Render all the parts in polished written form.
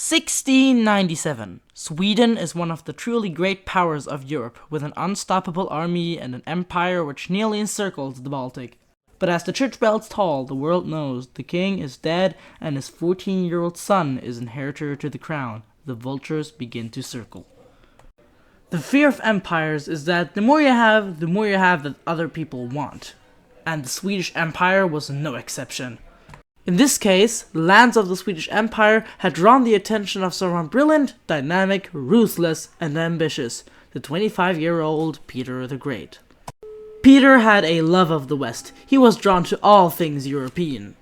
1697. Sweden is one of the truly great powers of Europe, with an unstoppable army and an empire which nearly encircles the Baltic. But as the church bells toll, the world knows the king is dead and his 14-year-old son is inheritor to the crown. The vultures begin to circle. The fear of empires is that the more you have that other people want. And the Swedish Empire was no exception. In this case, the lands of the Swedish Empire had drawn the attention of someone brilliant, dynamic, ruthless, and ambitious, the 25-year-old Peter the Great. Peter had a love of the West. He was drawn to all things European.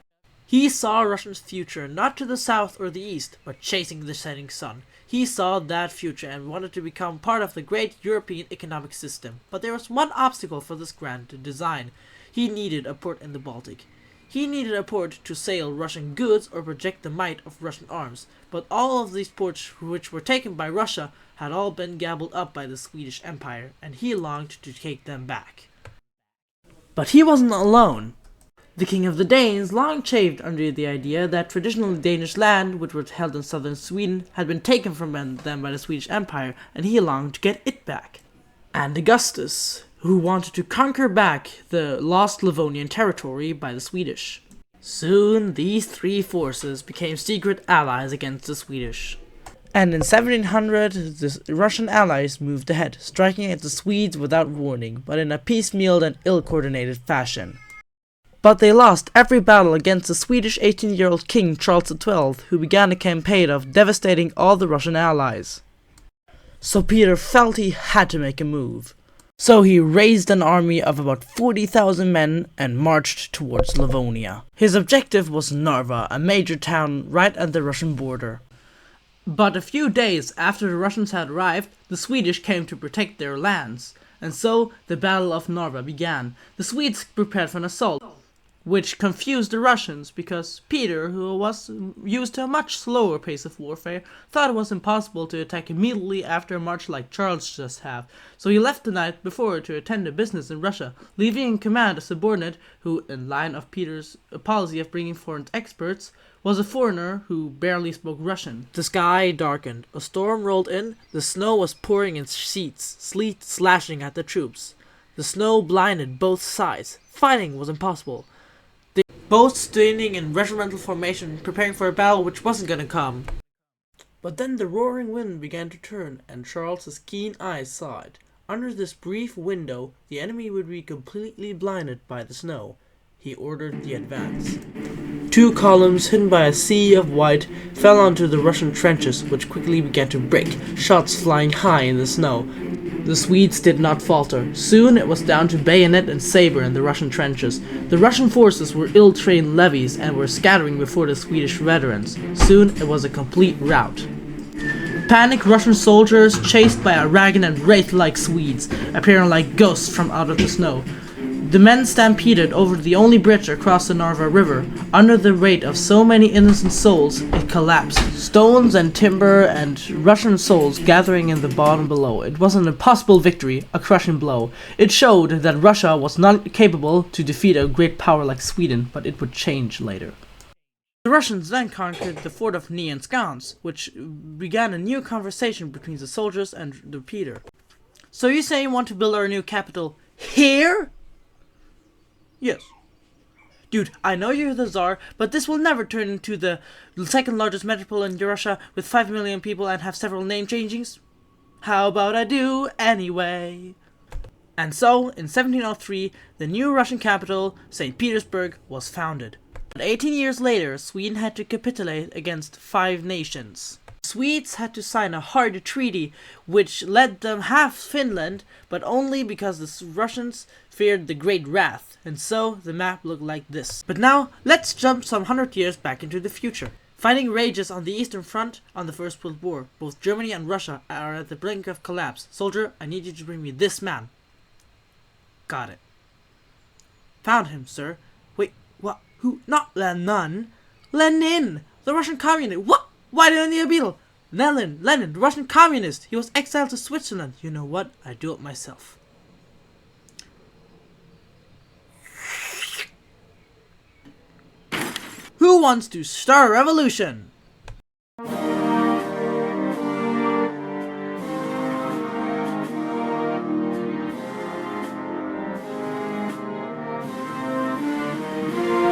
He saw Russia's future not to the south or the east, but chasing the setting sun. He saw that future and wanted to become part of the great European economic system. But there was one obstacle for this grand design. He needed a port in the Baltic. He needed a port to sail Russian goods or project the might of Russian arms, but all of these ports which were taken by Russia had all been gobbled up by the Swedish Empire, and he longed to take them back. But he wasn't alone. The king of the Danes long chafed under the idea that traditional Danish land, which was held in southern Sweden, had been taken from them by the Swedish Empire, and he longed to get it back. And Augustus, who wanted to conquer back the lost Livonian territory by the Swedish. Soon, these three forces became secret allies against the Swedish. And in 1700, the Russian allies moved ahead, striking at the Swedes without warning, but in a piecemeal and ill-coordinated fashion. But they lost every battle against the Swedish 18-year-old King Charles XII, who began a campaign of devastating all the Russian allies. So Peter felt he had to make a move. So he raised an army of about 40,000 men and marched towards Livonia. His objective was Narva, a major town right at the Russian border. But a few days after the Russians had arrived, the Swedish came to protect their lands, and so the Battle of Narva began. The Swedes prepared for an assault, which confused the Russians because Peter, who was used to a much slower pace of warfare, thought it was impossible to attack immediately after a march like Charles just had. So he left the night before to attend to business in Russia, leaving in command a subordinate who, in line of Peter's policy of bringing foreign experts, was a foreigner who barely spoke Russian. The sky darkened, a storm rolled in, the snow was pouring in sheets, sleet slashing at the troops. The snow blinded both sides. Fighting was impossible. Both standing in regimental formation, preparing for a battle which wasn't gonna come. But then the roaring wind began to turn, and Charles's keen eyes saw it. Under this brief window, the enemy would be completely blinded by the snow. He ordered the advance. 2 columns, hidden by a sea of white, fell onto the Russian trenches, which quickly began to break, shots flying high in the snow. The Swedes did not falter. Soon it was down to bayonet and saber in the Russian trenches. The Russian forces were ill-trained levies and were scattering before the Swedish veterans. Soon it was a complete rout. Panicked Russian soldiers, chased by a ragged and wraith-like Swedes, appearing like ghosts from out of the snow. The men stampeded over the only bridge across the Narva River. Under the weight of so many innocent souls, it collapsed. Stones and timber and Russian souls gathering in the bottom below. It was an impossible victory, a crushing blow. It showed that Russia was not capable to defeat a great power like Sweden, but it would change later. The Russians then conquered the fort of Nyenskans, which began a new conversation between the soldiers and the Peter. So you say you want to build our new capital here? Yes. Dude, I know you're the Tsar, but this will never turn into the second largest metropole in Russia with 5 million people and have several name changings. How about I do anyway? And so, in 1703, the new Russian capital, St. Petersburg, was founded. But 18 years later, Sweden had to capitulate against 5 nations. Swedes had to sign a hard treaty which let them have Finland, but only because the Russians feared the Great Wrath, and so the map looked like this. But now, let's jump some 100 years back into the future. Fighting rages on the Eastern Front on the First World War. Both Germany and Russia are at the brink of collapse. Soldier, I need you to bring me this man. Got it. Found him, sir. Wait, what? Who? Not Lenin. Lenin! The Russian communist. What? Why didn't he appeal? Lenin, the Russian communist. He was exiled to Switzerland. You know what? I do it myself. Who wants to start a revolution?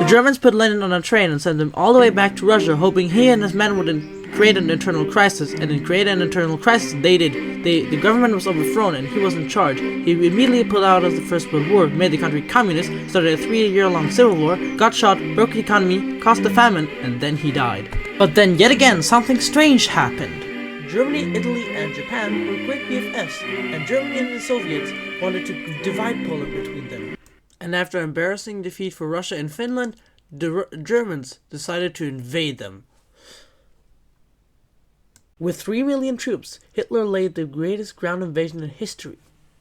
The Germans put Lenin on a train and sent him all the way back to Russia, hoping he and his men would create an internal crisis, and in create an internal crisis they did. The government was overthrown and he was in charge. He immediately pulled out of the First World War, made the country communist, started a 3-year-long civil war, got shot, broke the economy, caused a famine, and then he died. But then yet again something strange happened. Germany, Italy, and Japan were great BFFs, and Germany and the Soviets wanted to divide Poland between them. And after an embarrassing defeat for Russia and Finland, the Germans decided to invade them. With 3 million troops, Hitler laid the greatest ground invasion in history,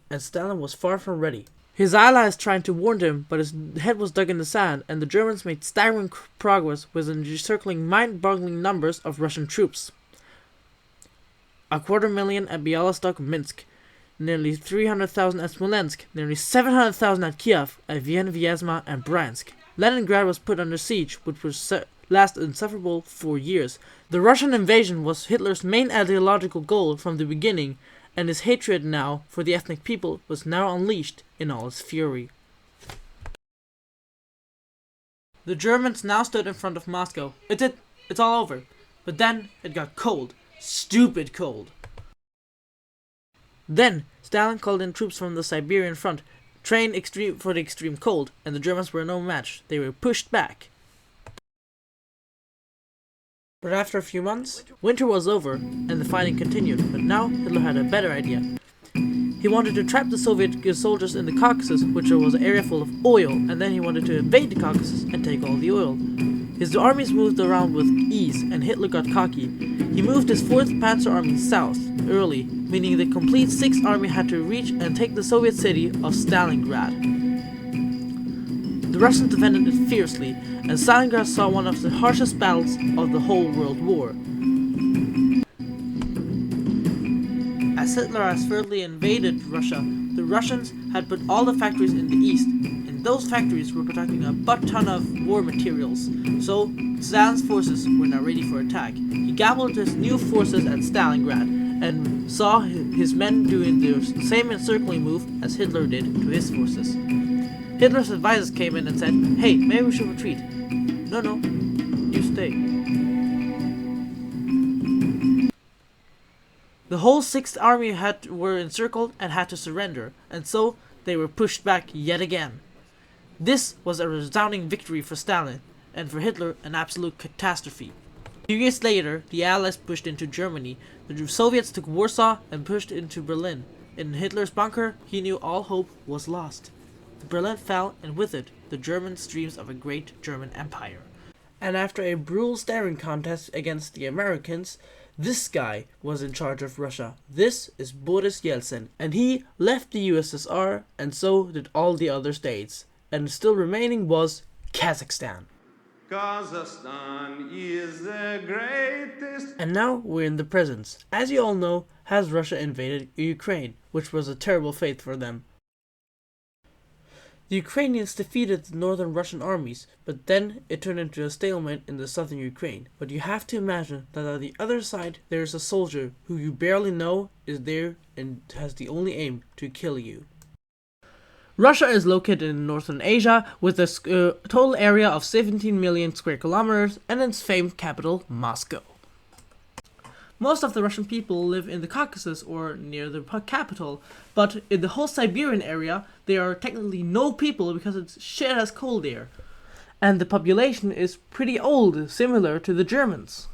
and Stalin was far from ready. His allies tried to warn him, but his head was dug in the sand, and the Germans made staggering progress with encircling mind-boggling numbers of Russian troops. 250,000 at Bialystok, Minsk, nearly 300,000 at Smolensk, nearly 700,000 at Kiev, at Vienna, Vyazma, and Bryansk. Leningrad was put under siege, which was last insufferable 4 years. The Russian invasion was Hitler's main ideological goal from the beginning, and his hatred now for the ethnic people was now unleashed in all its fury. The Germans now stood in front of Moscow. It's all over. But then it got cold. Stupid cold. Then Stalin called in troops from the Siberian front, trained for the extreme cold, and the Germans were no match. They were pushed back. But after a few months, winter was over, and the fighting continued, but now Hitler had a better idea. He wanted to trap the Soviet soldiers in the Caucasus, which was an area full of oil, and then he wanted to invade the Caucasus and take all the oil. His armies moved around with ease, and Hitler got cocky. He moved his 4th Panzer Army south, early, meaning the complete 6th Army had to reach and take the Soviet city of Stalingrad. The Russians defended it fiercely, and Stalingrad saw one of the harshest battles of the whole World War. As Hitler has furtherly invaded Russia, the Russians had put all the factories in the east, and those factories were producing a butt ton of war materials, so Stalin's forces were now ready for attack. He gathered his new forces at Stalingrad, and saw his men doing the same encircling move as Hitler did to his forces. Hitler's advisors came in and said, "Hey, maybe we should retreat." No, you stay. The whole 6th Army were encircled and had to surrender, and so they were pushed back yet again. This was a resounding victory for Stalin, and for Hitler an absolute catastrophe. 2 years later, the Allies pushed into Germany. The Soviets took Warsaw and pushed into Berlin. In Hitler's bunker, he knew all hope was lost. Berlin fell, and with it, the Germans' dreams of a great German Empire. And after a brutal staring contest against the Americans, this guy was in charge of Russia. This is Boris Yeltsin, and he left the USSR, and so did all the other states. And still remaining was Kazakhstan. Kazakhstan is the greatest. And now we're in the present. As you all know, has Russia invaded Ukraine, which was a terrible fate for them. The Ukrainians defeated the northern Russian armies, but then it turned into a stalemate in the southern Ukraine. But you have to imagine that on the other side there is a soldier who you barely know is there and has the only aim to kill you. Russia is located in northern Asia with a total area of 17 million square kilometers and its famed capital, Moscow. Most of the Russian people live in the Caucasus or near the capital, but in the whole Siberian area, there are technically no people because it's shit as cold there. And the population is pretty old, similar to the Germans.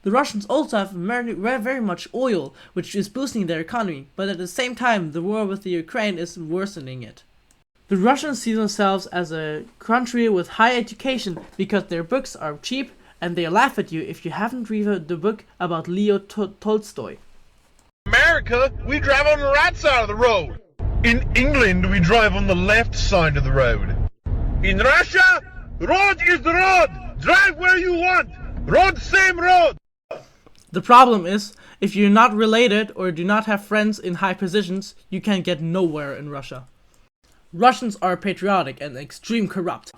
The Russians also have very much oil, which is boosting their economy, but at the same time, the war with the Ukraine is worsening it. The Russians see themselves as a country with high education because their books are cheap, and they laugh at you if you haven't read the book about Leo Tolstoy. In America, we drive on the right side of the road. In England, we drive on the left side of the road. In Russia, road is the road. Drive where you want. Road, same road. The problem is, if you're not related or do not have friends in high positions, you can get nowhere in Russia. Russians are patriotic and extreme corrupt.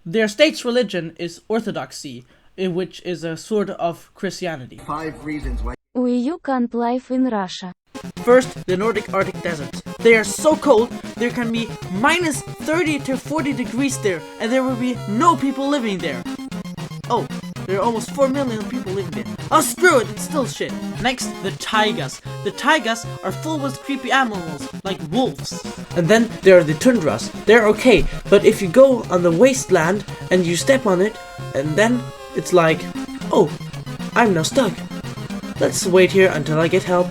Their state's religion is Orthodoxy, which is a sort of Christianity. 5 reasons why you can't live in Russia. First, the Nordic Arctic deserts. They are so cold, there can be minus 30 to 40 degrees there, and there will be no people living there. Oh, there are almost 4 million people living there. Oh, screw it, it's still shit. Next, the taigas. The taigas are full with creepy animals, like wolves. And then there are the tundras. They're okay, but if you go on the wasteland and you step on it, and then it's like, oh, I'm now stuck. Let's wait here until I get help.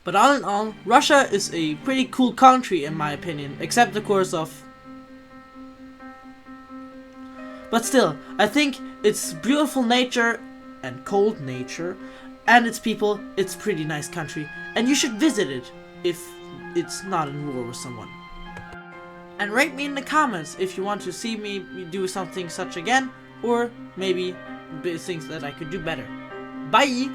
But all in all, Russia is a pretty cool country in my opinion, except of course of... But still, I think its beautiful nature and cold nature and its people, it's a pretty nice country, and you should visit it if it's not in war with someone. And rate me in the comments if you want to see me do something such again, or maybe things that I could do better. Bye!